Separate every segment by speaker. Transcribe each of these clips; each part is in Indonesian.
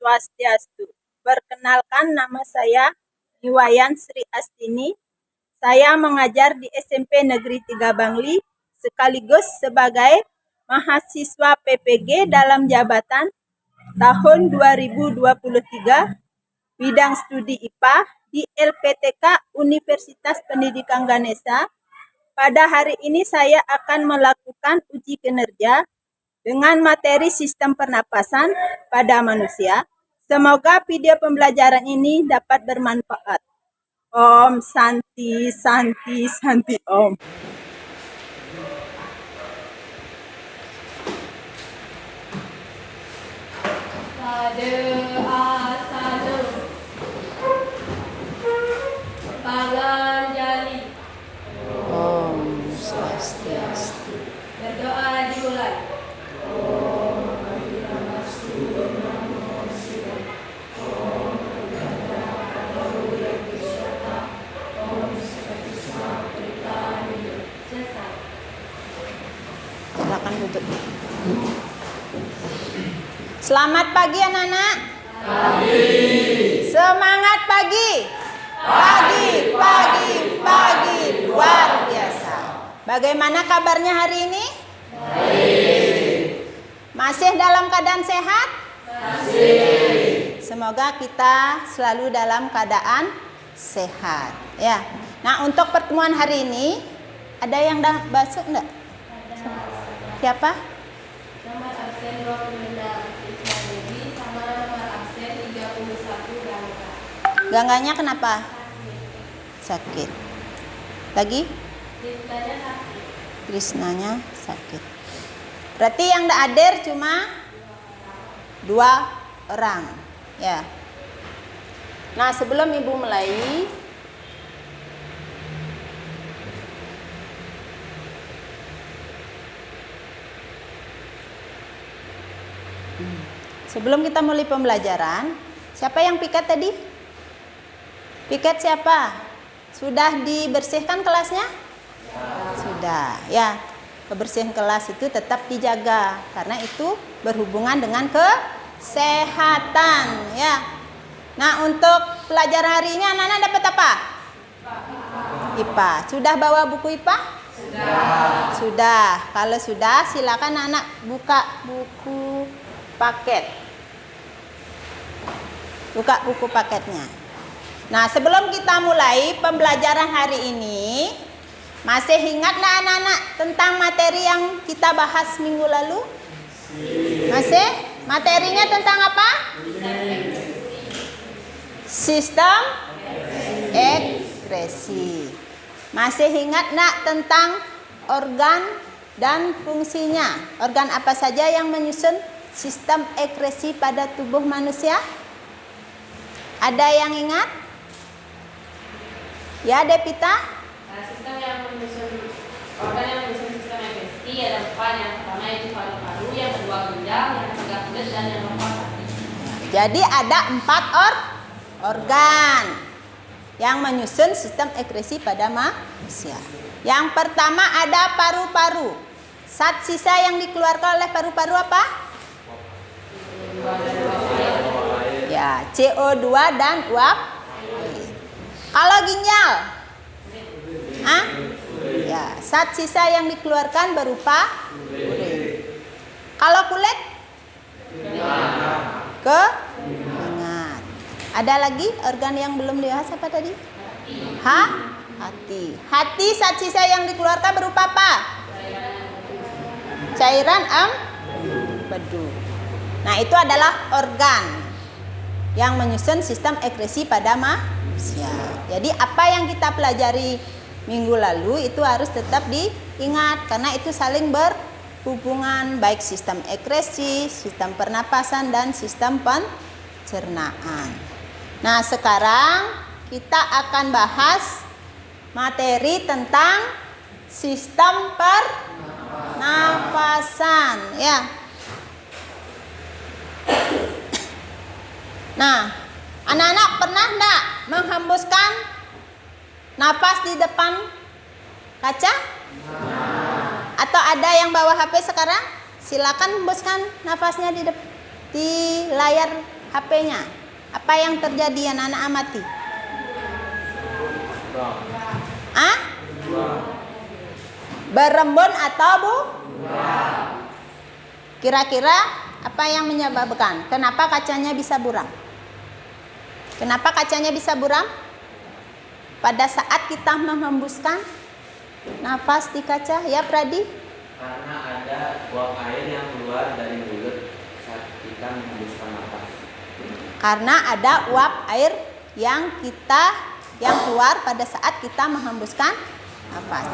Speaker 1: Swastiastu. Perkenalkan, nama saya Iwayan Sri Astini. Saya mengajar di SMP Negeri 3 Bangli sekaligus sebagai mahasiswa PPG dalam jabatan tahun 2023 bidang studi IPA di LPTK Universitas Pendidikan Ganesha. Pada hari ini saya akan melakukan uji kinerja dengan materi sistem pernapasan pada manusia. Semoga video pembelajaran ini dapat bermanfaat. Om Santi Santi Santi Om.
Speaker 2: Pada asalnya Palang Jali.
Speaker 3: Om Swastiastu.
Speaker 2: Berdoa dimulai. Selesai.
Speaker 3: Silakan duduk. Selamat pagi anak-anak. Pagi. Semangat pagi. Pagi luar biasa. Bagaimana kabarnya hari ini? Baik. Masih dalam keadaan sehat? Masih. Semoga kita selalu dalam keadaan sehat, ya. Nah, untuk pertemuan hari ini ada yang dah masuk enggak? Siapa?
Speaker 2: Nomor absen 26 Ismaili sama nomor absen 31 Gangga.
Speaker 3: Gangganya kenapa? Sakit. Lagi?
Speaker 2: Listanya sakit.
Speaker 3: Krisnanya sakit. Berarti yang tidak hadir cuma 2 orang, ya. Nah, sebelum Ibu mulai, sebelum kita mulai pembelajaran, siapa yang piket tadi? Piket siapa? Sudah dibersihkan kelasnya? Sudah, ya. Kebersihan kelas itu tetap dijaga karena itu berhubungan dengan kesehatan, ya. Nah, untuk pelajaran hari ini anak-anak dapat apa? IPA. Sudah bawa buku IPA? Sudah. Kalau sudah, silakan anak buka buku paket. Buka buku paketnya. Nah, sebelum kita mulai pembelajaran hari ini, masih ingat nggak anak-anak tentang materi yang kita bahas minggu lalu? Masih? Materinya tentang apa? Sistem ekskresi. Masih ingat nggak tentang organ dan fungsinya? Organ apa saja yang menyusun sistem ekskresi pada tubuh manusia? Ada yang ingat? Ya, Devita?
Speaker 2: Sistem yang menyusun organ yang menyusun sistem ekskresi ada 4. Yang pertama yaitu paru-paru, yang kedua ginjal, yang ketiga kulit, dan yang keempat hati.
Speaker 3: Jadi ada 4 organ yang menyusun sistem ekskresi pada manusia. Yang pertama ada paru-paru. Zat sisa yang dikeluarkan oleh paru-paru apa? Ya, CO2 dan uap. Kalau ginjal? Ya, zat sisa yang dikeluarkan berupa urin. Kalau kulit? Keringat. Ada lagi organ yang belum dibahas apa tadi? Hati. Hati, zat sisa yang dikeluarkan berupa apa? Cairan empedu. Nah, itu adalah organ yang menyusun sistem ekskresi pada manusia. Jadi apa yang kita pelajari minggu lalu itu harus tetap diingat karena itu saling berhubungan, baik sistem ekskresi, sistem pernapasan, dan sistem pencernaan. Nah, sekarang kita akan bahas materi tentang sistem pernapasan, ya. Nah, anak-anak pernah enggak menghembuskan napas di depan kaca? Atau ada yang bawa HP sekarang? Silakan hembuskan nafasnya di layar HP-nya. Apa yang terjadi anak-anak amati? Ah? Berembun atau bu? Kira-kira apa yang menyebabkan? Kenapa kacanya bisa buram? Kenapa kacanya bisa buram? Pada saat kita menghembuskan nafas di kaca, ya Pradi?
Speaker 4: Karena ada uap air yang keluar dari mulut saat kita menghembuskan nafas.
Speaker 3: Karena ada uap air yang keluar pada saat kita menghembuskan nafas.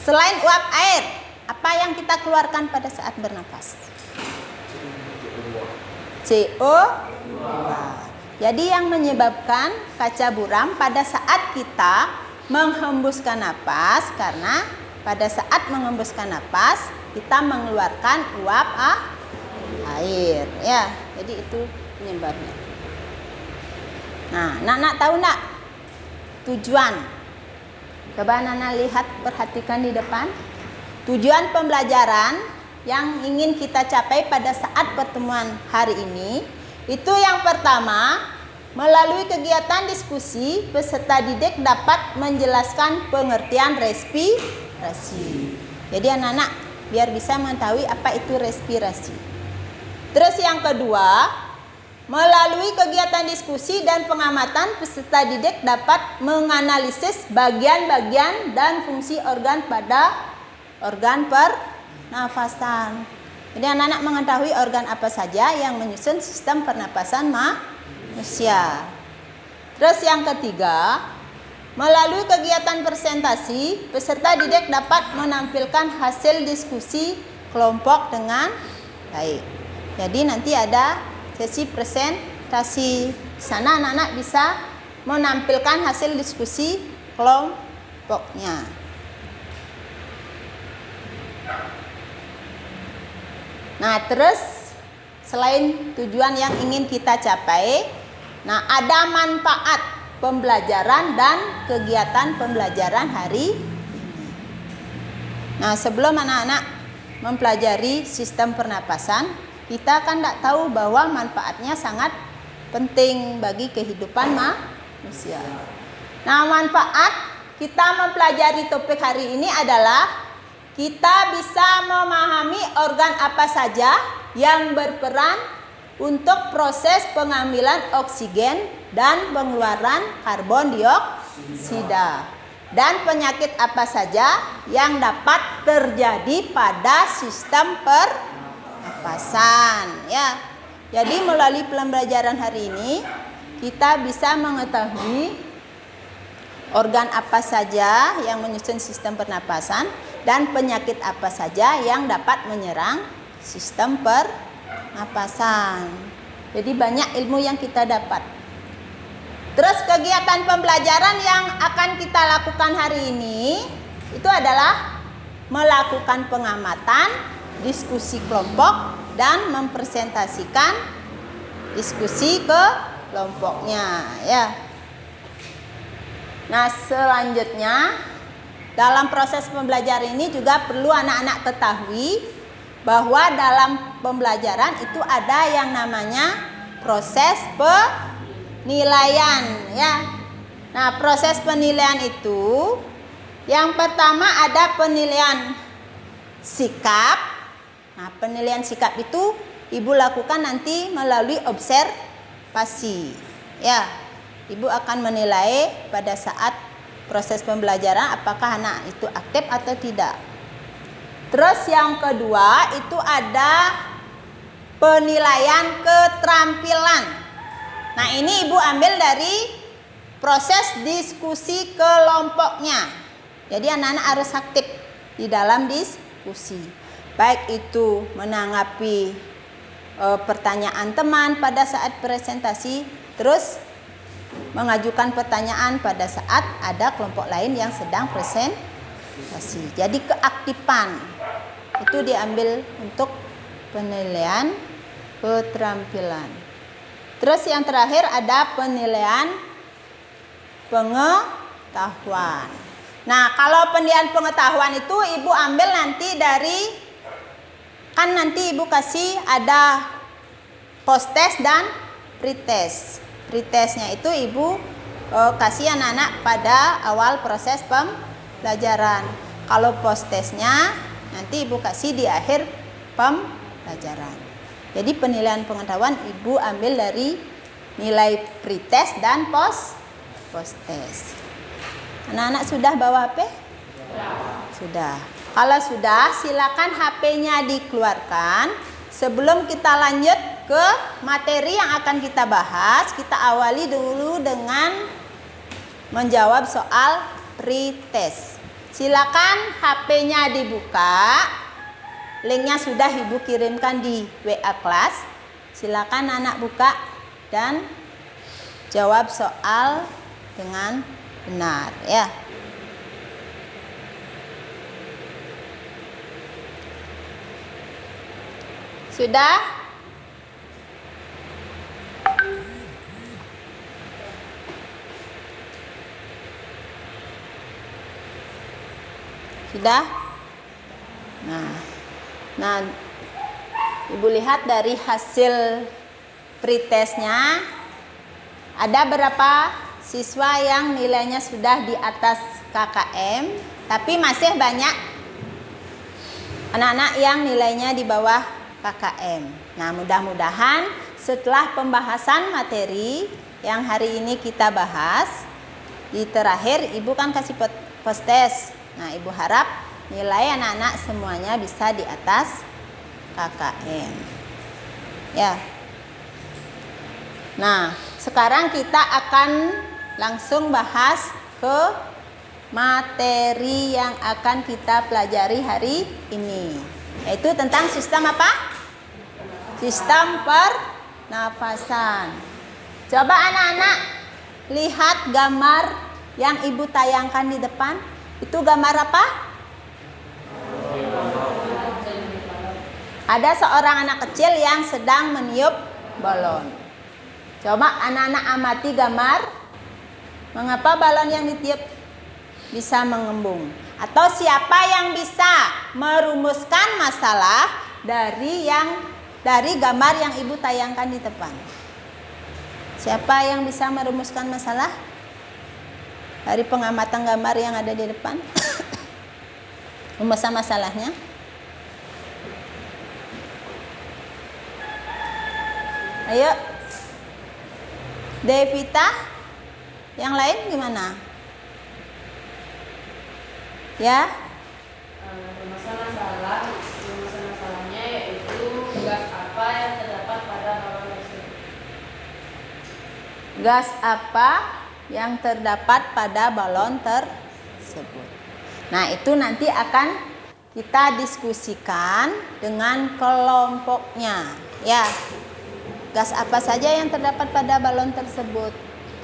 Speaker 3: Selain uap air, apa yang kita keluarkan pada saat bernafas? CO2. Jadi yang menyebabkan kaca buram pada saat kita menghembuskan nafas, karena pada saat menghembuskan nafas kita mengeluarkan uap air, ya. Jadi itu penyebabnya. Nah, Nak tahu nak tujuan? Coba Nana lihat, perhatikan di depan. Tujuan pembelajaran yang ingin kita capai pada saat pertemuan hari ini, itu yang pertama, melalui kegiatan diskusi, peserta didik dapat menjelaskan pengertian respirasi. Jadi anak-anak biar bisa mengetahui apa itu respirasi. Terus yang kedua, melalui kegiatan diskusi dan pengamatan, peserta didik dapat menganalisis bagian-bagian dan fungsi organ pada organ pernafasan. Jadi anak-anak mengetahui organ apa saja yang menyusun sistem pernapasan manusia. Terus yang ketiga, melalui kegiatan presentasi, peserta didik dapat menampilkan hasil diskusi kelompok dengan baik. Jadi nanti ada sesi presentasi. Sana anak-anak bisa menampilkan hasil diskusi kelompoknya. Nah, terus selain tujuan yang ingin kita capai, nah ada manfaat pembelajaran dan kegiatan pembelajaran hari ini. Nah, sebelum anak-anak mempelajari sistem pernapasan, kita kan tidak tahu bahwa manfaatnya sangat penting bagi kehidupan manusia. Nah, manfaat kita mempelajari topik hari ini adalah kita bisa memahami organ apa saja yang berperan untuk proses pengambilan oksigen dan pengeluaran karbon dioksida, dan penyakit apa saja yang dapat terjadi pada sistem pernapasan, ya. Jadi melalui pembelajaran hari ini kita bisa mengetahui organ apa saja yang menyusun sistem pernapasan dan penyakit apa saja yang dapat menyerang sistem pernapasan. Jadi banyak ilmu yang kita dapat. Terus kegiatan pembelajaran yang akan kita lakukan hari ini itu adalah melakukan pengamatan, diskusi kelompok, dan mempresentasikan diskusi ke kelompoknya, ya. Nah, selanjutnya dalam proses pembelajaran ini juga perlu anak-anak ketahui bahwa dalam pembelajaran itu ada yang namanya proses penilaian, ya. Nah, proses penilaian itu yang pertama ada penilaian sikap. Nah, penilaian sikap itu Ibu lakukan nanti melalui observasi, ya. Ibu akan menilai pada saat proses pembelajaran apakah anak itu aktif atau tidak. Terus yang kedua itu ada penilaian keterampilan. Nah, ini Ibu ambil dari proses diskusi kelompoknya. Jadi anak-anak harus aktif di dalam diskusi. Baik itu menanggapi pertanyaan teman pada saat presentasi, terus mengajukan pertanyaan pada saat ada kelompok lain yang sedang presentasi. Jadi keaktifan itu diambil untuk penilaian keterampilan. Terus yang terakhir ada penilaian pengetahuan. Nah, kalau penilaian pengetahuan itu Ibu ambil nanti dari, kan nanti Ibu kasih ada post test dan pretest. Pretestnya itu Ibu kasih anak-anak pada awal proses pembelajaran. Kalau posttestnya nanti Ibu kasih di akhir pembelajaran. Jadi penilaian pengetahuan Ibu ambil dari nilai pretest dan posttest. Anak-anak sudah bawa HP? Sudah. Kalau sudah, silakan HP-nya dikeluarkan. Sebelum kita lanjut ke materi yang akan kita bahas, kita awali dulu dengan menjawab soal pretest. Silakan HP-nya dibuka. Linknya sudah Ibu kirimkan di WA kelas. Silakan anak buka dan jawab soal dengan benar ya. Sudah? Sudah? Nah, Ibu lihat dari hasil pretestnya ada berapa siswa yang nilainya sudah di atas KKM, tapi masih banyak anak-anak yang nilainya di bawah KKM. Nah, mudah-mudahan setelah pembahasan materi yang hari ini kita bahas, di terakhir Ibu kan kasih posttest. Nah, Ibu harap nilai anak-anak semuanya bisa di atas KKM. Ya. Nah, sekarang kita akan langsung bahas ke materi yang akan kita pelajari hari ini, yaitu tentang sistem apa? Sistem pernafasan. Coba anak-anak lihat gambar yang Ibu tayangkan di depan. Itu gambar apa? Ada seorang anak kecil yang sedang meniup balon. Coba anak-anak amati gambar. Mengapa balon yang ditiup bisa mengembung? Atau siapa yang bisa merumuskan masalah dari gambar yang Ibu tayangkan di depan? Siapa yang bisa merumuskan masalah dari pengamatan gambar yang ada di depan? Rumuskan masalahnya. Ayo, Devita, yang lain gimana? Ya?
Speaker 2: Rumusan masalahnya yaitu gas apa yang terdapat pada balon tersebut.
Speaker 3: Gas apa yang terdapat pada balon tersebut? Nah, itu nanti akan kita diskusikan dengan kelompoknya. Ya, gas apa saja yang terdapat pada balon tersebut?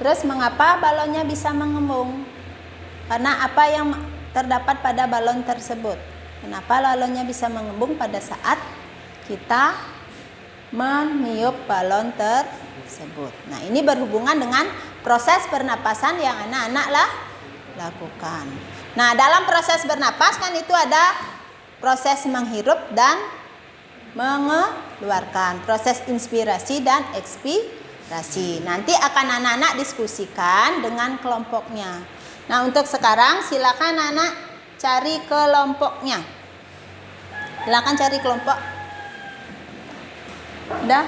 Speaker 3: Terus mengapa balonnya bisa mengembung? Karena apa yang terdapat pada balon tersebut? Kenapa balonnya bisa mengembung pada saat kita meniup balon tersebut? Nah, ini berhubungan dengan proses pernapasan yang anak-anak lakukan. Nah, dalam proses bernapas kan itu ada proses menghirup dan mengeluarkan, proses inspirasi dan ekspirasi. Nanti akan anak-anak diskusikan dengan kelompoknya. Nah, untuk sekarang silakan anak cari kelompoknya. Silakan cari kelompok. Udah?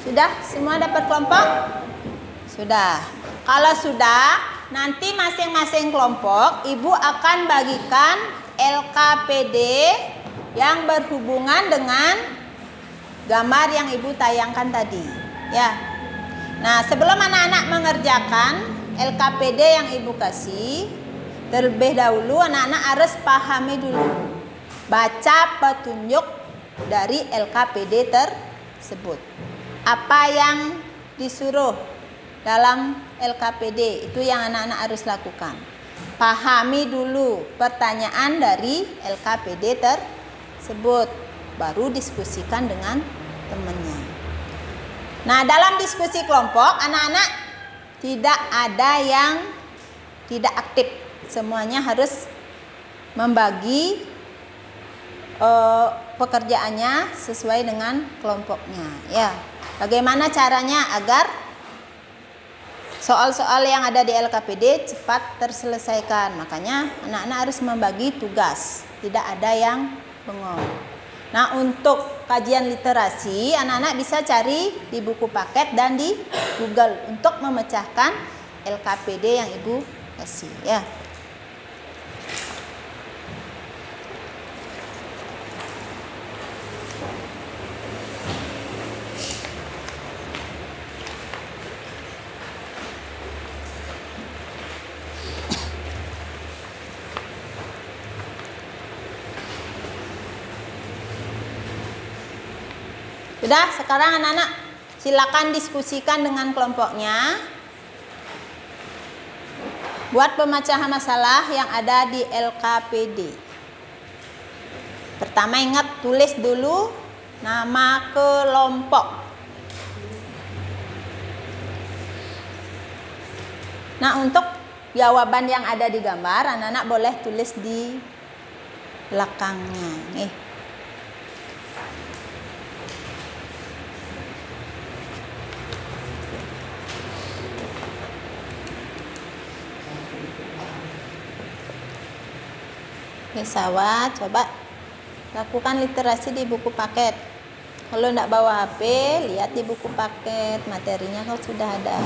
Speaker 3: Sudah? Semua dapat kelompok? Sudah. Kalau sudah, nanti masing-masing kelompok Ibu akan bagikan LKPD yang berhubungan dengan gambar yang Ibu tayangkan tadi. Ya. Nah, sebelum anak-anak mengerjakan LKPD yang Ibu kasih, terlebih dahulu anak-anak harus pahami dulu. Baca petunjuk dari LKPD tersebut. Apa yang disuruh dalam LKPD itu yang anak-anak harus lakukan. Pahami dulu pertanyaan dari LKPD tersebut, baru diskusikan dengan temannya. Nah, dalam diskusi kelompok anak-anak tidak ada yang tidak aktif. semuanya harus membagi pekerjaannya sesuai dengan kelompoknya. Ya, bagaimana caranya agar soal-soal yang ada di LKPD cepat terselesaikan? Makanya anak-anak harus membagi tugas, tidak ada yang bengong. Nah, untuk kajian literasi, anak-anak bisa cari di buku paket dan di Google untuk memecahkan LKPD yang Ibu kasih, ya. Sudah, sekarang anak-anak silakan diskusikan dengan kelompoknya. Buat pemecahan masalah yang ada di LKPD. Pertama ingat tulis dulu nama kelompok. Nah, untuk jawaban yang ada di gambar, anak-anak boleh tulis di belakangnya. Nih. Pesawat, coba lakukan literasi di buku paket. Kalau tidak bawa HP, lihat di buku paket, materinya kalau sudah ada.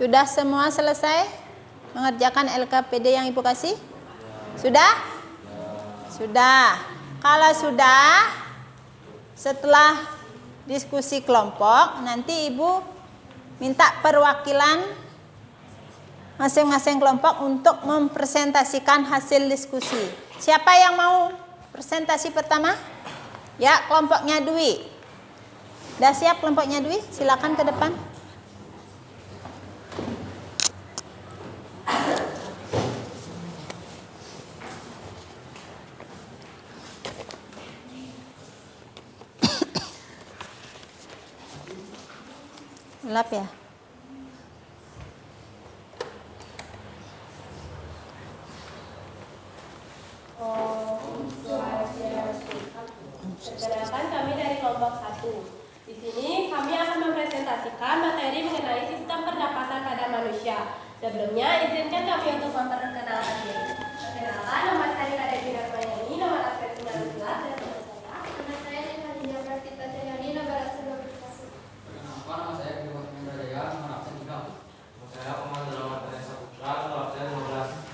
Speaker 3: Sudah semua selesai mengerjakan LKPD yang Ibu kasih? Sudah? Sudah. Kalau sudah, setelah diskusi kelompok, nanti Ibu minta perwakilan masing-masing kelompok untuk mempresentasikan hasil diskusi. Siapa yang mau presentasi pertama? Ya, kelompoknya Dwi. Udah siap kelompoknya Dwi? Silakan ke depan. Gelap ya?
Speaker 2: Perkenalkan, kami dari kelompok 1. Di sini kami akan mempresentasikan materi mengenai sistem pernapasan pada manusia. Sebelumnya izinkan kami untuk memperkenalkan diri. Perkenalkan, nama saya Kadek Bina Mayani, nomor absen 19, dan teman saya.
Speaker 5: Nama saya Nina Bertita Jayani, nomor absen 21.
Speaker 6: Perkenalkan, nama saya Firman Jaya, nomor absen 3.
Speaker 4: Saya Komando Teresa Putra, nomor absen 15.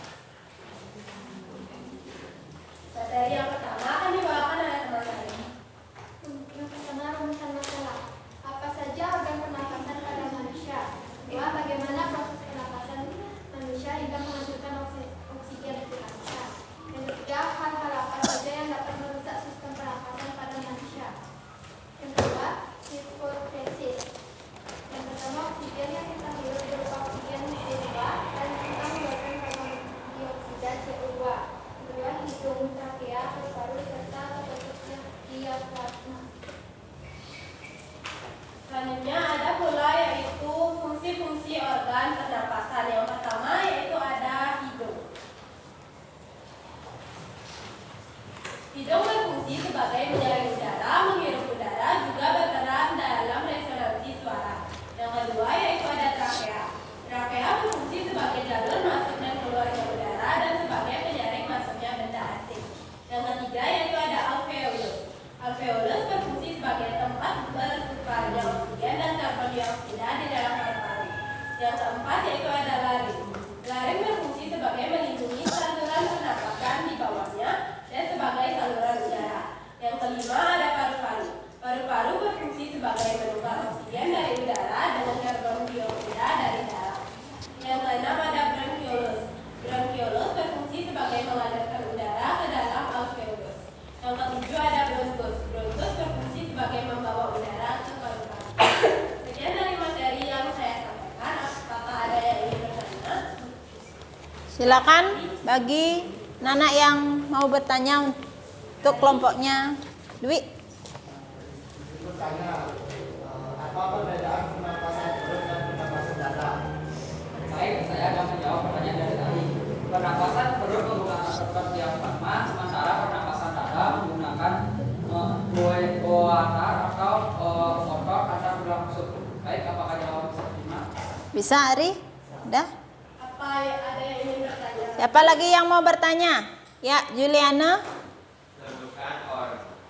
Speaker 2: Materi yang pertama akan dibawakan oleh teman saya.
Speaker 5: Yang pertama, rumusan masalah. Apa saja organ pernapasan pada manusia? Kedua, bagaimana proses pernapasan manusia hingga menghasilkan oksigen di asa. Yang ketiga, hal-hal apa saja yang dapat merusak sistem pernapasan pada manusia. Yang kedua, hipotesis. Yang pertama, oksigen yang kita hirup berupa oksigen CO2 dan kita mengeluarkan karbon dioksida CO2. Yang kedua, hidung, trakea, paru-paru serta terbentuknya diafragma.
Speaker 2: Selanjutnya ada pula yaitu fungsi-fungsi organ pernapasan. Yang pertama yaitu ada hidung. Hidung berfungsi sebagai menyaring udara, menghirup udara, juga berperan dalam resonansi suara. Yang kedua yaitu ada trakea. Trakea berfungsi sebagai jalur masuk dan keluarnya udara dan sebagai penyaring masuknya benda asing. Yang ketiga yaitu ada alveolus. Alveolus berfungsi sebagai tempat bertukarnya oksigen dan karbon dioksida di dalam paru-paru. Yang keempat yaitu ada laring. Laring berfungsi sebagai melindungi saluran pernapasan di bawahnya dan sebagai saluran udara. Yang kelima ada paru-paru. Paru-paru berfungsi sebagai menukar oksigen dari udara dengan karbon dioksida dari dalam. Yang keenam ada bronkiolus. Bronkiolus berfungsi sebagai mengalirkan udara ke dalam alveolus. Yang ketujuh ada bronkus. Bronkus berfungsi sebagai membawa udara ke paru-paru. Sekian dari materi yang saya sampaikan. Apakah ada yang ingin bertanya?
Speaker 3: Silakan bagi anak yang mau bertanya Untuk kelompoknya Dwi.
Speaker 7: Bertanya, apa perbedaan pernapasan perut dan pernapasan dada?
Speaker 6: Baik, saya akan menjawab pertanyaan dari tadi. Pernapasan perut menggunakan otot diafragma, sementara pernapasan dada menggunakan goiter atau otot antar tulang rusuk. Baik, apakah jawaban bisa diterima?
Speaker 3: Bisa Ari? Udah?
Speaker 2: Apa ada yang ingin bertanya?
Speaker 3: Siapa lagi yang mau bertanya? Ya, Juliana.
Speaker 4: Sebutkan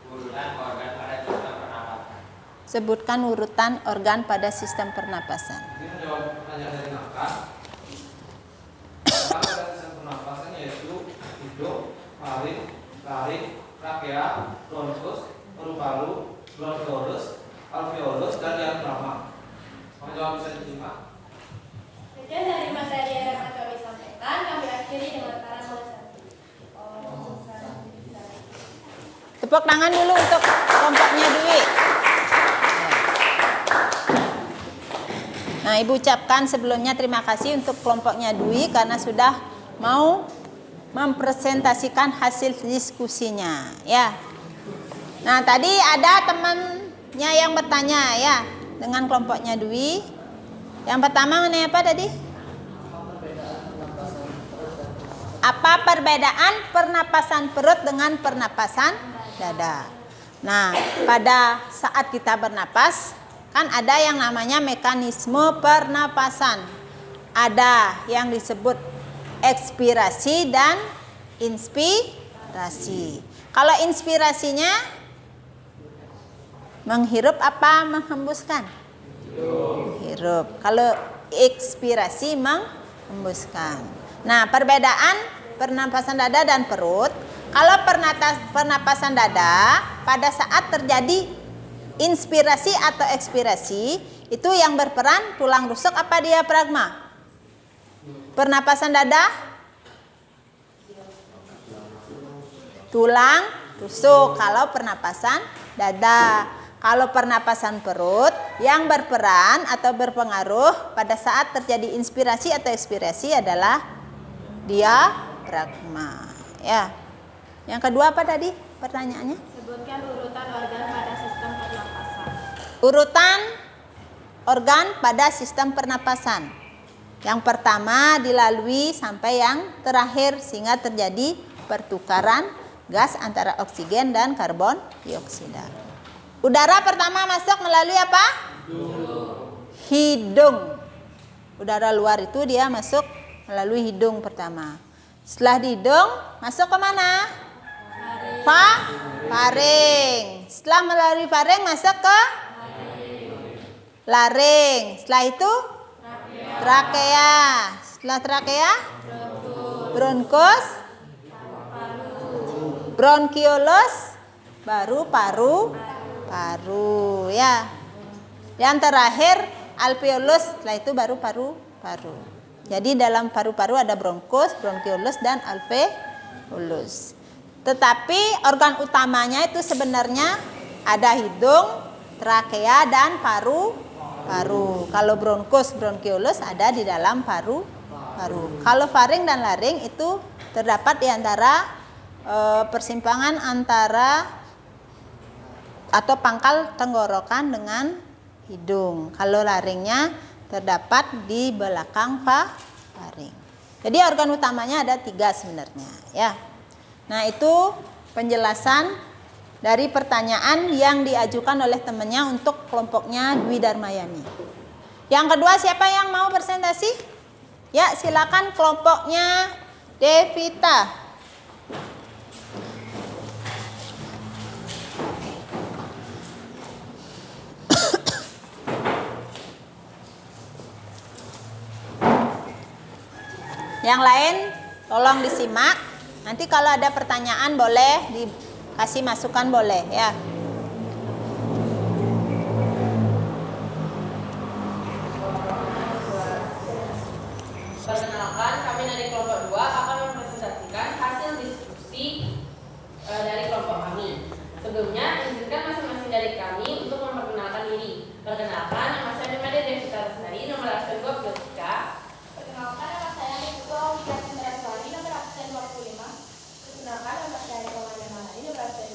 Speaker 4: urutan organ pada sistem pernapasan.
Speaker 3: Sebutkan urutan organ pada sistem pernapasan.
Speaker 7: Ini menjawab pertanyaan dari Nafkah. Pertama pada sistem pernapasan yaitu hidung, faring, laring, trakea, bronkus, paru-paru, bronkiolus, alveolus, dan diafragma. Apakah jawab bisa diterima?
Speaker 2: Sekian dari materi yang dapat kami sampaikan, kami akhiri dengan para satu.
Speaker 3: Tepuk tangan dulu untuk kelompoknya Dwi. Nah, Ibu ucapkan sebelumnya terima kasih untuk kelompoknya Dwi karena sudah mau mempresentasikan hasil diskusinya, ya. Nah, tadi ada temannya yang bertanya ya dengan kelompoknya Dwi. Yang pertama mengenai apa tadi? Apa perbedaan pernapasan perut dengan pernapasan dada? Nah, pada saat kita bernapas kan ada yang namanya mekanisme pernapasan. Ada yang disebut ekspirasi dan inspirasi. Kalau inspirasinya menghirup apa menghembuskan? Menghirup. Kalau ekspirasi menghembuskan. Nah, perbedaan pernapasan dada dan perut. Kalau pernapasan dada pada saat terjadi inspirasi atau ekspirasi itu yang berperan tulang rusuk apa diafragma? Pernapasan dada? Tulang rusuk kalau pernapasan dada. Kalau pernapasan perut yang berperan atau berpengaruh pada saat terjadi inspirasi atau ekspirasi adalah diafragma. Ya. Yang kedua apa tadi pertanyaannya?
Speaker 2: Sebutkan urutan organ pada sistem pernapasan.
Speaker 3: Urutan organ pada sistem pernapasan. Yang pertama dilalui sampai yang terakhir sehingga terjadi pertukaran gas antara oksigen dan karbon dioksida. Udara pertama masuk melalui apa? Hidung. Udara luar itu dia masuk melalui hidung pertama. Setelah di hidung masuk ke mana? Faring. Setelah melalui faring masuk ke laring. Setelah itu trakea. Setelah trakea bronkus, bronkiolus, baru paru ya. Yang terakhir alveolus, setelah itu baru paru. Jadi dalam paru-paru ada bronkus, bronkiolus dan alveolus. Tetapi organ utamanya itu sebenarnya ada hidung, trakea dan paru. Kalau bronkus, bronkiolus ada di dalam paru. Kalau faring dan laring itu terdapat di antara persimpangan antara atau pangkal tenggorokan dengan hidung. Kalau laringnya terdapat di belakang faring. Jadi organ utamanya ada 3 sebenarnya, ya. Nah, itu penjelasan dari pertanyaan yang diajukan oleh temannya untuk kelompoknya Dwi Darmayani. Yang kedua, siapa yang mau presentasi? Ya, silakan kelompoknya Devita. Yang lain tolong disimak. Nanti kalau ada pertanyaan boleh dikasih masukan boleh ya.
Speaker 2: Perkenalkan, kami dari kelompok 2 akan mempresentasikan hasil diskusi dari kelompok kami. Sebelumnya, izinkan masing-masing dari kami untuk memperkenalkan diri. Perkenalkan, nama saya Devita Lestari, nomor absen 23.
Speaker 5: Perkenalkan, nama saya Niko Wicca Cendra Suwari, nomor absen 25.
Speaker 2: Perkenalkan, nama saya Rika Manjamani, nomor absen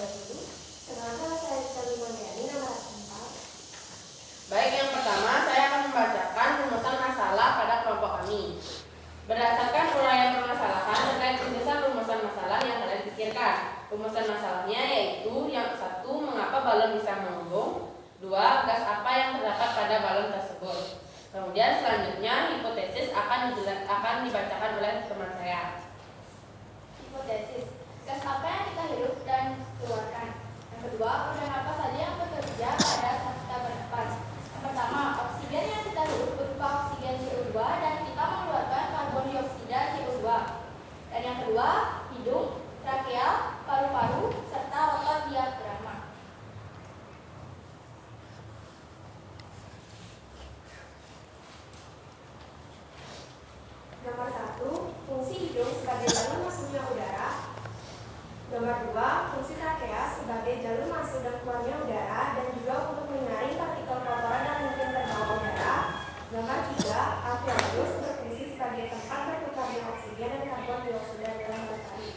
Speaker 2: Berdasarkan uraian permasalahan terkait rumusan masalah yang kalian pikirkan. Rumusan masalahnya yaitu yang satu, mengapa balon bisa mengembung. Dua, gas apa yang terdapat pada balon tersebut. Kemudian selanjutnya hipotesis akan dibacakan oleh teman saya.
Speaker 5: Hipotesis. Gas apa yang kita hirup dan keluarkan? Yang kedua, organ apa saja yang bekerja pada saat kita bernapas? Yang pertama, oksigen yang kita hirup berupa oksigen CO2 dan kita mengeluarkan karbon dioksida CO2. Dan yang kedua, hidung, trakea, paru-paru, serta otot diafragma. Nomor 1, fungsi hidung sebagai jalur masuknya udara. Nomor 2, fungsi trakea sebagai jalur masuk dan keluarnya udara dan juga untuk menyaring partikel kotoran yang mungkin terbawa udara. Nomor 3, alveolus berfungsi sebagai tempat bertukarnya oksigen dan karbon dioksida dalam bakteri.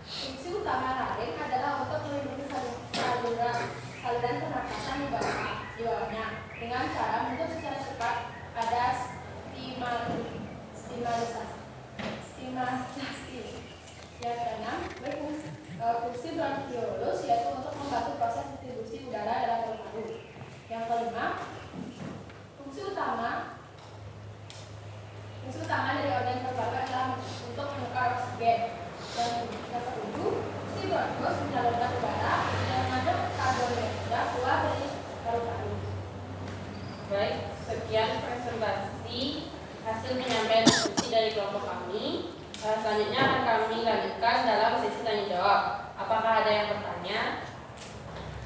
Speaker 2: Fungsi utama laring adalah untuk melindungi saluran pernapasan di bawahnya dengan cara membentuk secara cepat ada stimulasi. Yang keenam, fungsi bronkiolus yaitu untuk membantu proses distribusi udara dalam paru-paru. Yang kelima, fungsi utama dari organ paru-paru adalah untuk menukar oksigen. Dan yang ketujuh, fungsi bronkus menyalurkan udara dan mengandung karbon dioksida keluar dari paru-paru. Baik, sekian presentasi hasil penyampaian diskusi dari kelompok kami. Selanjutnya akan kami lanjutkan dalam sesi tanya jawab. Apakah ada yang bertanya?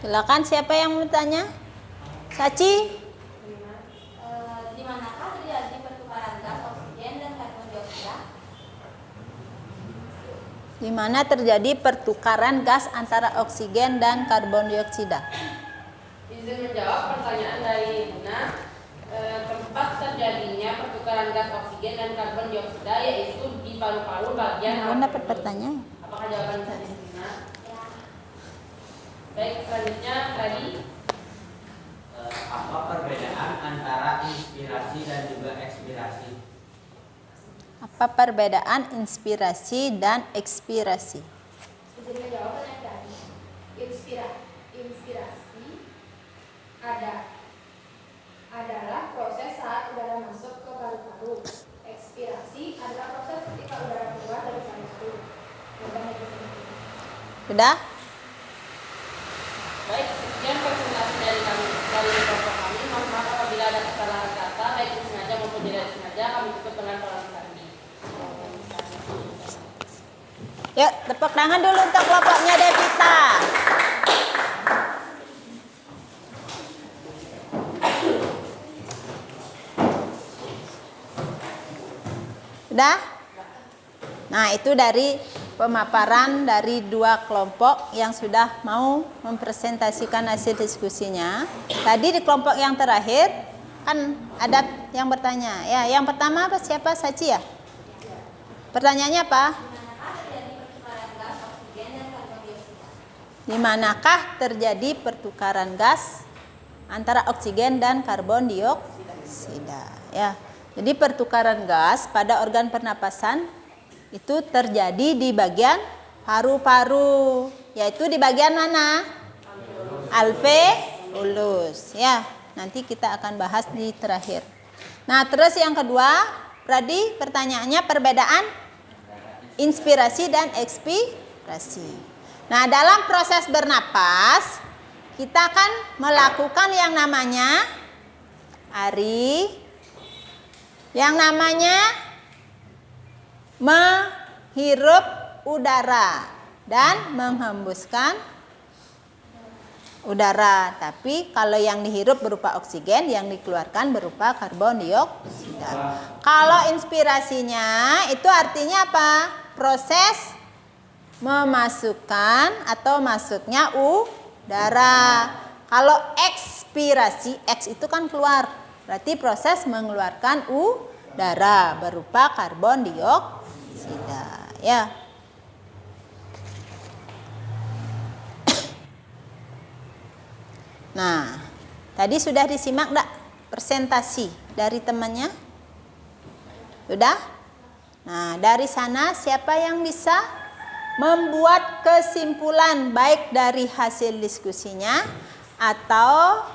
Speaker 3: Silakan, siapa yang mau bertanya? Saci?
Speaker 5: Di manakah terjadi pertukaran gas oksigen dan karbon dioksida?
Speaker 3: Di mana terjadi pertukaran gas antara oksigen dan karbon dioksida?
Speaker 2: Izin menjawab pertanyaan dari Buna. Tempat terjadinya pertukaran gas oksigen dan karbon dioksida yaitu di paru-paru bagian
Speaker 3: Bunda dapat
Speaker 2: alveolus.
Speaker 3: pertanyaan.
Speaker 2: Apakah jawaban tadi Buna? Baik, selanjutnya tadi
Speaker 4: Apa perbedaan antara inspirasi dan juga ekspirasi?
Speaker 3: Apa perbedaan inspirasi dan ekspirasi?
Speaker 5: Izin menjawab pertanyaan tadi. Inspirasi adalah proses saat udara masuk ke paru-paru. Ekspirasi adalah proses ketika udara keluar dari paru-paru.
Speaker 3: Sudah?
Speaker 2: baik, sekian presentasi dari kelompok kami. Mohon maaf apabila ada kesalahan kata, baik disengaja maupun tidak disengaja. Kami tutup dengan pembahasan ini.
Speaker 3: Yuk, tepuk tangan dulu untuk kelompoknya Devita. Sudah? Nah, itu dari pemaparan dari dua kelompok yang sudah mau mempresentasikan hasil diskusinya. Tadi di kelompok yang terakhir kan ada yang bertanya. Ya, yang pertama apa, siapa? Saci ya? Pertanyaannya apa? Di manakah terjadi pertukaran gas antara oksigen dan karbon dioksida? Ya. Jadi pertukaran gas pada organ pernapasan itu terjadi di bagian paru-paru, yaitu di bagian mana? Alveolus. Ya, nanti kita akan bahas di terakhir. Nah, terus yang kedua, Pradi, pertanyaannya perbedaan inspirasi dan ekspirasi. Nah, dalam proses bernapas, kita akan melakukan yang namanya menghirup udara dan menghembuskan udara. Tapi kalau yang dihirup berupa oksigen, yang dikeluarkan berupa karbon dioksida. Kalau inspirasinya itu artinya apa? Proses memasukkan atau masuknya udara. Kalau ekspirasi, X itu kan keluar. Berarti proses mengeluarkan udara berupa karbon dioksida. Ya. Nah, Tadi sudah disimak enggak presentasi dari temannya? Sudah? Nah, dari sana siapa yang bisa membuat kesimpulan baik dari hasil diskusinya atau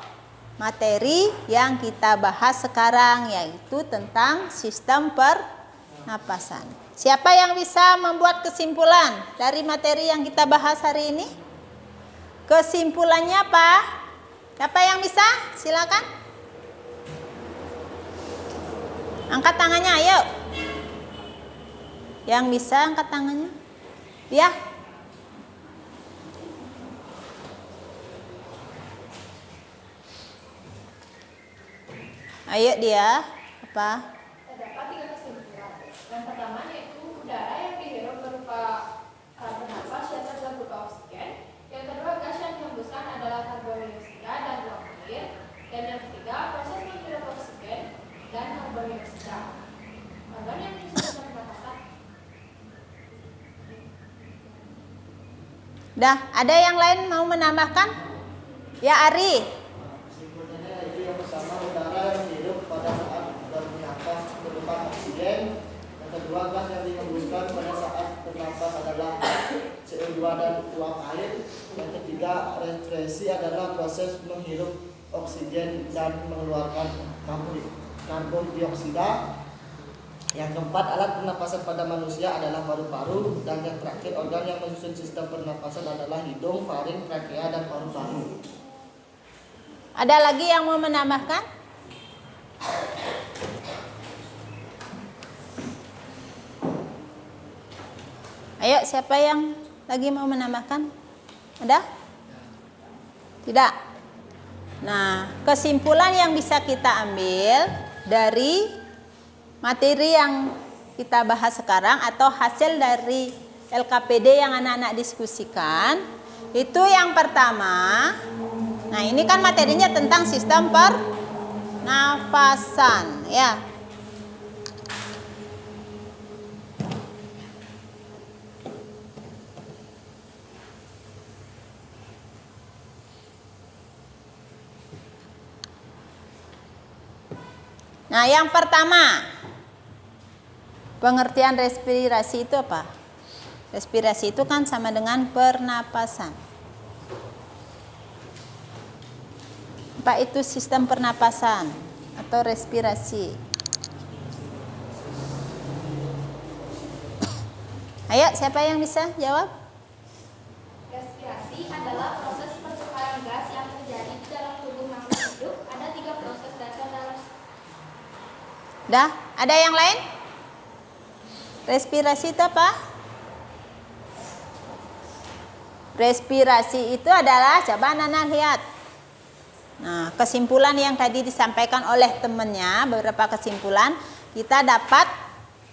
Speaker 3: materi yang kita bahas sekarang, yaitu tentang sistem pernapasan. Siapa yang bisa membuat kesimpulan dari materi yang kita bahas hari ini? Kesimpulannya apa? Siapa yang bisa? Silakan. Angkat tangannya, ayo. Yang bisa angkat tangannya. Ya. Ayo dia. Apa?
Speaker 2: Terdapat 3 kesimpulan. Yang pertama yaitu udara yang dihirup berupa karbon nafas yang terdapat berupa oksigen. Yang kedua, gas yang dihembuskan adalah karbon dioksida dan uap air. Dan yang ketiga, proses menghirup oksigen dan karbon dioksida. Organ yang menyusun sistem pernapasan.
Speaker 3: Dah, ada yang lain mau menambahkan? Ya, Ari.
Speaker 8: Kesimpulannya yaitu yang pertama udara yang dihirup pada saat bernafas berupa oksigen. Yang kedua, gas yang dihembuskan pada saat bernafas adalah CO2 dan uap air. Yang ketiga, respirasi adalah proses menghirup oksigen dan mengeluarkan karbon dioksida. Yang keempat, alat pernapasan pada manusia adalah paru-paru. Dan yang terakhir, organ yang menyusun sistem pernapasan adalah hidung, faring, trakea, dan paru-paru.
Speaker 3: Ada lagi yang mau menambahkan? Ayo, siapa yang lagi mau menambahkan? Ada? Tidak? Nah, kesimpulan yang bisa kita ambil dari materi yang kita bahas sekarang atau hasil dari LKPD yang anak-anak diskusikan, itu yang pertama, nah ini kan materinya tentang sistem pernafasan, ya. Nah, yang pertama, pengertian respirasi itu apa? Respirasi itu kan sama dengan pernapasan. Apa itu sistem pernapasan atau respirasi? Ayo, siapa yang bisa jawab?
Speaker 5: Respirasi adalah proses pertukaran gas yang terjadi di dalam tubuh makhluk hidup. Ada 3 proses dasar dalam.
Speaker 3: Dah, ada yang lain? Respirasi itu apa? Respirasi itu adalah, coba anak-anak lihat. Nah, kesimpulan yang tadi disampaikan oleh temannya, beberapa kesimpulan, kita dapat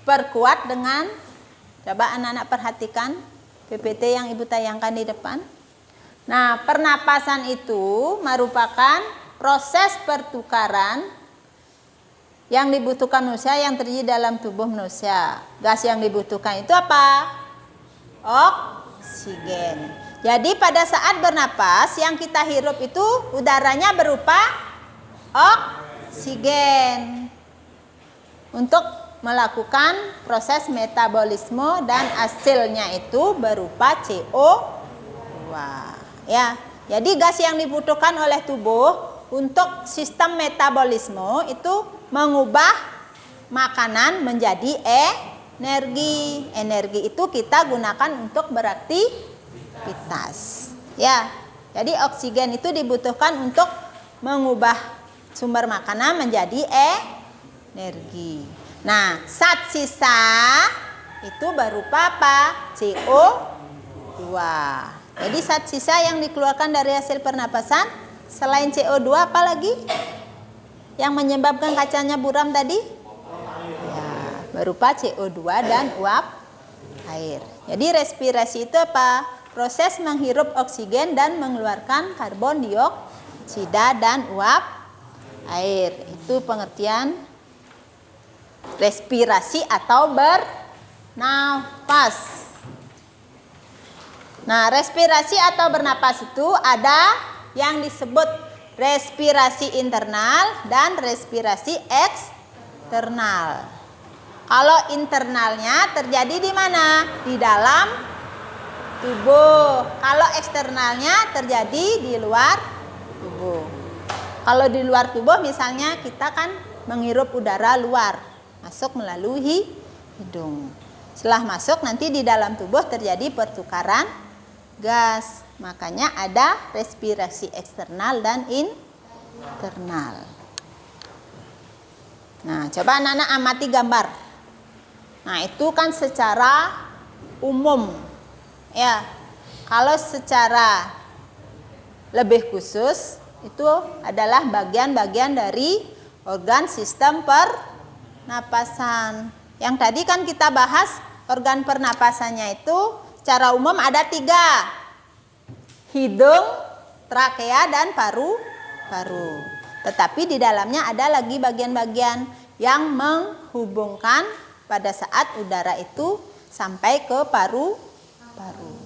Speaker 3: perkuat dengan, coba anak-anak perhatikan PPT yang ibu tayangkan di depan. Nah, pernapasan itu merupakan proses pertukaran yang dibutuhkan manusia yang terjadi dalam tubuh manusia. Gas yang dibutuhkan itu apa? Oksigen. Jadi pada saat bernapas yang kita hirup itu udaranya berupa oksigen untuk melakukan proses metabolisme dan hasilnya itu berupa CO2. Ya. Jadi gas yang dibutuhkan oleh tubuh untuk sistem metabolisme itu mengubah makanan menjadi energi. Energi itu kita gunakan untuk beraktivitas. Ya. Jadi oksigen itu dibutuhkan untuk mengubah sumber makanan menjadi energi. Nah, zat sisa itu berupa apa? CO2. Jadi zat sisa yang dikeluarkan dari hasil pernapasan selain CO2 apa lagi? Yang menyebabkan kacanya buram tadi? Ya, berupa CO2 dan uap air. Jadi respirasi itu apa? Proses menghirup oksigen dan mengeluarkan karbon dioksida dan uap air. Itu pengertian respirasi atau bernafas. Nah, respirasi atau bernapas itu ada yang disebut respirasi internal dan respirasi eksternal. Kalau internalnya terjadi di mana? Di dalam tubuh. Kalau eksternalnya terjadi di luar tubuh. Kalau di luar tubuh misalnya kita kan menghirup udara luar, masuk melalui hidung. Setelah masuk nanti di dalam tubuh terjadi pertukaran gas. Makanya ada respirasi eksternal dan internal. Nah, coba anak-anak amati gambar. Nah, itu kan secara umum. Ya. Kalau secara lebih khusus itu adalah bagian-bagian dari organ sistem pernapasan. Yang tadi kan kita bahas organ pernapasannya itu secara umum ada 3. Hidung, trakea, dan paru-paru. Tetapi di dalamnya ada lagi bagian-bagian yang menghubungkan pada saat udara itu sampai ke paru-paru.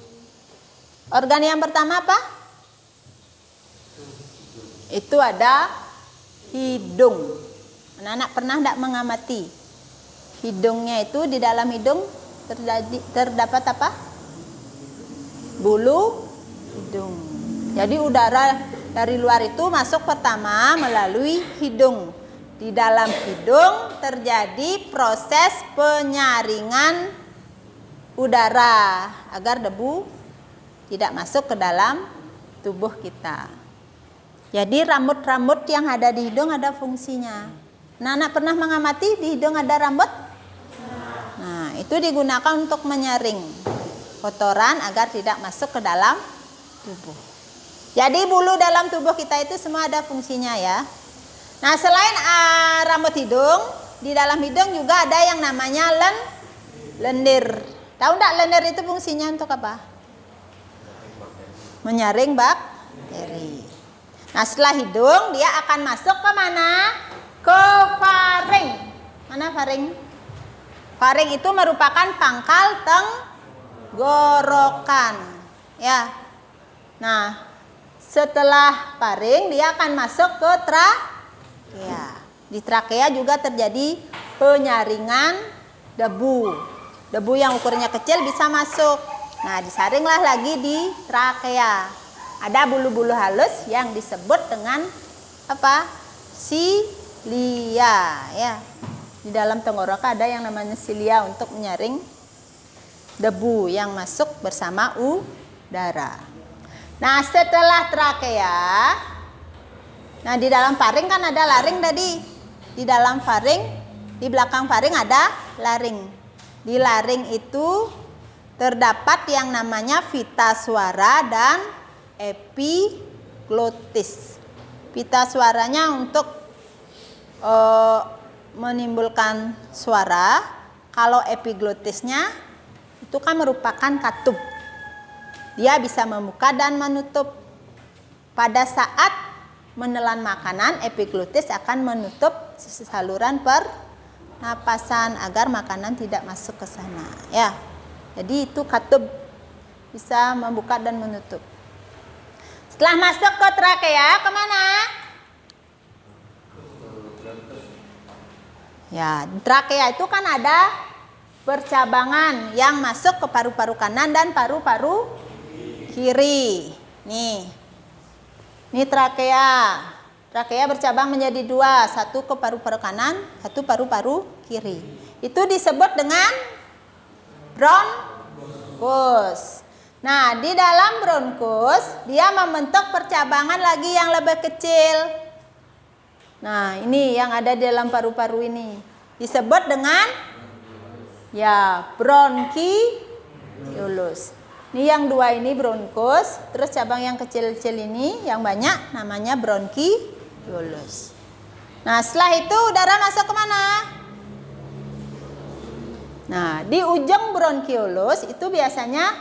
Speaker 3: Organ yang pertama apa? Itu ada hidung. Anak-anak pernah tidak mengamati? Hidungnya itu di dalam hidung terdapat apa? Bulu hidung. Jadi udara dari luar itu masuk pertama melalui hidung. Di dalam hidung terjadi proses penyaringan udara agar debu tidak masuk ke dalam tubuh kita. Jadi rambut-rambut yang ada di hidung ada fungsinya. Anak pernah mengamati di hidung ada rambut? Nah, itu digunakan untuk menyaring kotoran agar tidak masuk ke dalam tubuh. Jadi bulu dalam tubuh kita itu semua ada fungsinya ya. Nah, selain rambut hidung, di dalam hidung juga ada yang namanya lendir. Tahu enggak lendir itu fungsinya untuk apa? Menyaring bakteri. Nah, setelah hidung dia akan masuk ke mana? Ke faring. Mana faring? Faring itu merupakan pangkal tenggorokan. Ya. Nah, setelah faring dia akan masuk ke trakea. Di trakea juga terjadi penyaringan debu. Debu yang ukurannya kecil bisa masuk. Nah, disaringlah lagi di trakea. Ada bulu-bulu halus yang disebut dengan apa? Silia ya. Di dalam tenggorokan ada yang namanya silia untuk menyaring debu yang masuk bersama udara. Nah, setelah trakea, nah di dalam faring kan ada laring tadi. Di dalam faring, di belakang faring ada laring. Di laring itu terdapat yang namanya pita suara dan epiglotis. Pita suaranya untuk menimbulkan suara. Kalau epiglotisnya itu kan merupakan katup. Dia bisa membuka dan menutup. Pada saat menelan makanan, epiglotis akan menutup saluran pernapasan agar makanan tidak masuk ke sana. Ya, jadi itu katup bisa membuka dan menutup. Setelah masuk ke trakea, kemana? Ya, trakea itu kan ada percabangan yang masuk ke paru-paru kanan dan paru-paru kiri. Nih trakea. Trakea bercabang menjadi 2, satu ke paru-paru kanan, satu paru-paru kiri. Itu disebut dengan bronkus. Nah, di dalam bronkus dia membentuk percabangan lagi yang lebih kecil. Nah, ini yang ada di dalam paru-paru ini disebut dengan ya bronkiolus. Ini yang 2 ini bronkus, terus cabang yang kecil-kecil ini yang banyak namanya bronkiolus. Nah, setelah itu udara masuk ke mana? Nah, di ujung bronkiolus itu biasanya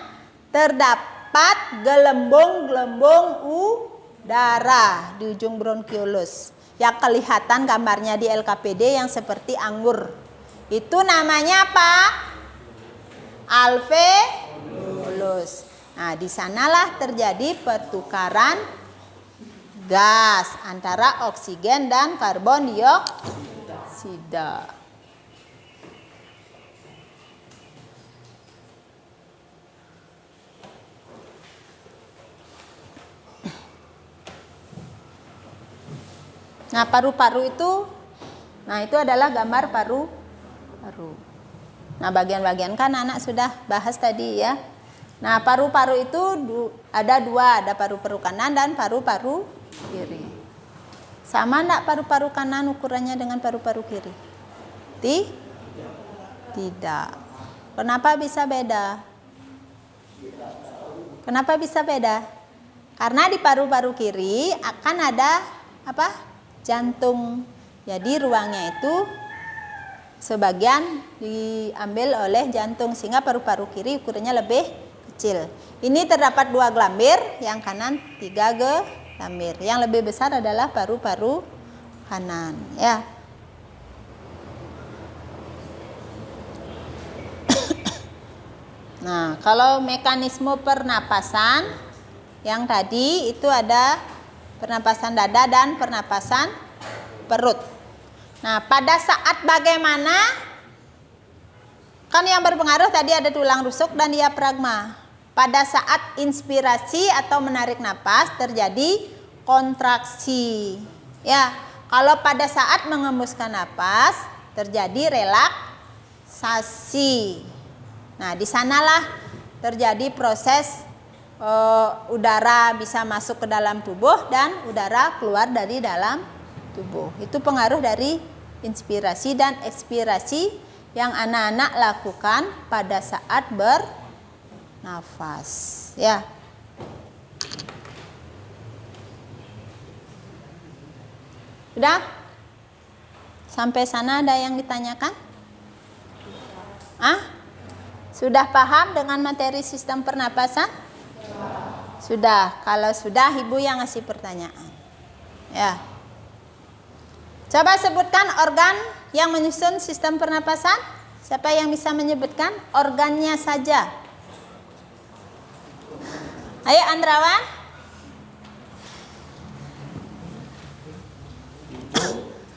Speaker 3: terdapat gelembung-gelembung udara di ujung bronkiolus. Yang kelihatan gambarnya di LKPD yang seperti anggur. Itu namanya apa? Alveolus. Nah, di sanalah terjadi pertukaran gas antara oksigen dan karbon dioksida. Nah, paru-paru itu adalah gambar paru-paru. Nah, bagian-bagian kan anak sudah bahas tadi ya. Nah, paru-paru itu ada dua, ada paru-paru kanan dan paru-paru kiri. Sama enggak paru-paru kanan ukurannya dengan paru-paru kiri? Tidak. Kenapa bisa beda? Kenapa bisa beda? Karena di paru-paru kiri akan ada apa? Jantung. Jadi ruangnya itu sebagian diambil oleh jantung sehingga paru-paru kiri ukurannya lebih kecil. Ini terdapat 2 gelambir, yang kanan 3 gelambir. Yang lebih besar adalah paru-paru kanan, ya. Nah, kalau mekanisme pernapasan yang tadi itu ada pernapasan dada dan pernapasan perut. Nah, pada saat bagaimana? Kan yang berpengaruh tadi ada tulang rusuk dan diafragma. Pada saat inspirasi atau menarik napas terjadi kontraksi. Ya, kalau pada saat mengembuskan napas terjadi relaksasi. Nah, di sanalah terjadi proses udara bisa masuk ke dalam tubuh dan udara keluar dari dalam tubuh. Itu pengaruh dari inspirasi dan ekspirasi yang anak-anak lakukan pada saat bernafas, ya. Sudah? Sampai sana ada yang ditanyakan? Sudah paham dengan materi sistem pernapasan? Sudah. Kalau sudah, Ibu yang ngasih pertanyaan. Ya. Coba sebutkan organ yang menyusun sistem pernapasan. Siapa yang bisa menyebutkan organnya saja? Ayo Andrawan.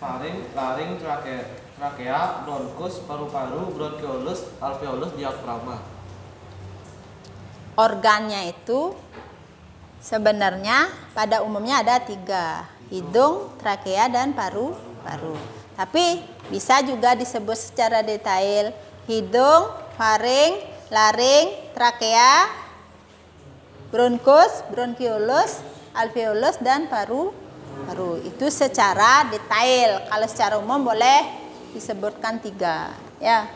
Speaker 7: Faring, laring, trakea, bronkus, paru-paru, bronkiolus, alveolus, diafragma.
Speaker 3: Organnya itu sebenarnya pada umumnya ada 3, hidung, trakea, dan paru-paru. Tapi bisa juga disebut secara detail hidung, faring, laring, trakea, bronkus, bronkiolus, alveolus, dan paru-paru. Itu secara detail. Kalau secara umum boleh disebutkan 3, ya.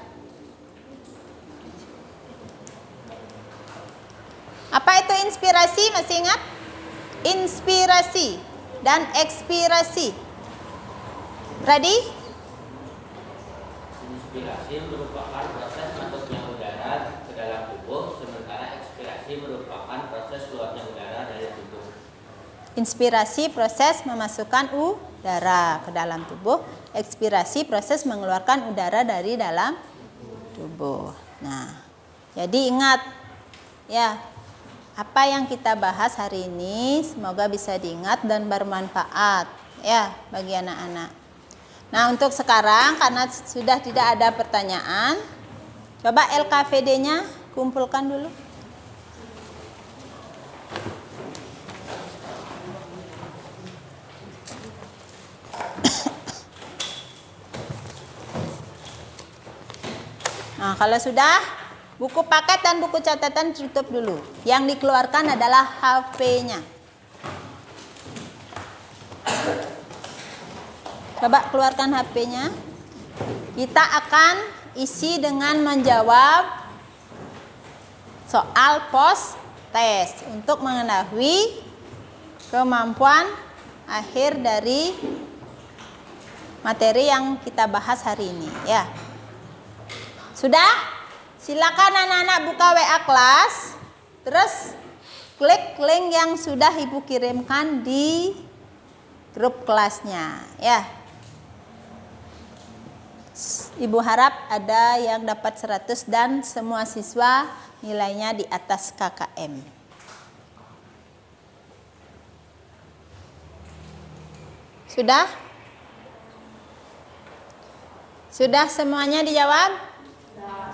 Speaker 3: Apa itu inspirasi? Masih ingat? Inspirasi dan ekspirasi. Ready?
Speaker 4: Inspirasi merupakan proses masuknya udara ke dalam tubuh, sementara ekspirasi merupakan proses keluarnya udara dari tubuh.
Speaker 3: Inspirasi proses memasukkan udara ke dalam tubuh, ekspirasi proses mengeluarkan udara dari dalam tubuh. Nah, jadi ingat ya, apa yang kita bahas hari ini semoga bisa diingat dan bermanfaat ya bagi anak-anak. Nah, untuk sekarang karena sudah tidak ada pertanyaan, coba LKVD-nya kumpulkan dulu. Nah, kalau sudah, buku paket dan buku catatan tutup dulu. Yang dikeluarkan adalah HP-nya. Coba keluarkan HP-nya. Kita akan isi dengan menjawab soal post test untuk mengetahui kemampuan akhir dari materi yang kita bahas hari ini, ya. Sudah? Silakan anak-anak buka WA kelas, terus klik link yang sudah Ibu kirimkan di grup kelasnya, ya. Ibu harap ada yang dapat 100 dan semua siswa nilainya di atas KKM. Sudah? Sudah semuanya dijawab?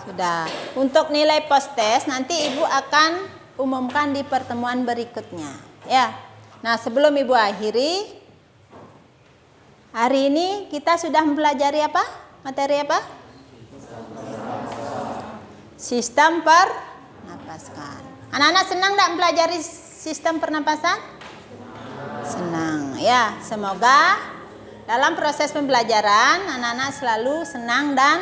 Speaker 3: Sudah. Untuk nilai post-test nanti Ibu akan umumkan di pertemuan berikutnya. Ya. Nah, sebelum Ibu akhiri, hari ini kita sudah mempelajari apa? Materi apa? Sistem pernapasan. Anak-anak senang tidak mempelajari sistem pernapasan? Senang. Ya, semoga dalam proses pembelajaran anak-anak selalu senang dan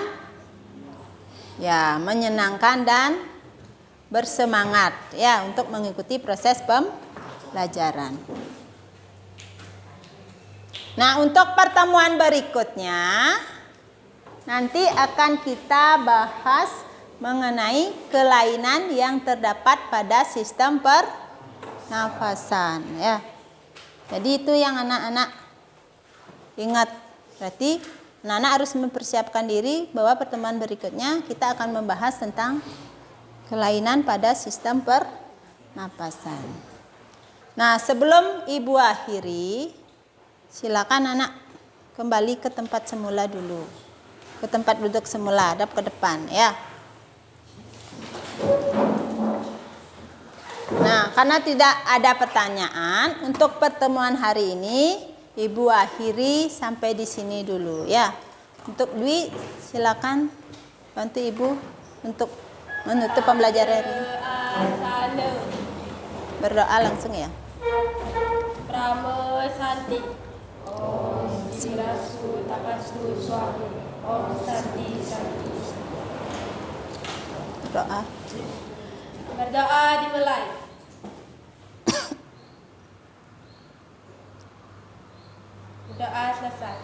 Speaker 3: ya menyenangkan dan bersemangat ya untuk mengikuti proses pembelajaran. Nah, untuk pertemuan berikutnya nanti akan kita bahas mengenai kelainan yang terdapat pada sistem pernafasan ya. Jadi itu yang anak-anak ingat. Berarti anak-anak harus mempersiapkan diri bahwa pertemuan berikutnya kita akan membahas tentang kelainan pada sistem pernapasan. Nah, sebelum Ibu akhiri, silakan anak kembali ke tempat semula dulu. Ke tempat duduk semula, hadap ke depan ya. Nah, karena tidak ada pertanyaan, untuk pertemuan hari ini Ibu akhiri sampai di sini dulu ya. Untuk Dwi, silakan bantu Ibu untuk menutup pembelajaran hari ini. Berdoa langsung ya.
Speaker 2: Prama Santi. Om Sirasu Takastu Swahu. Om Santi Santi.
Speaker 3: Berdoa.
Speaker 2: Berdoa dimulai. Doa selesai.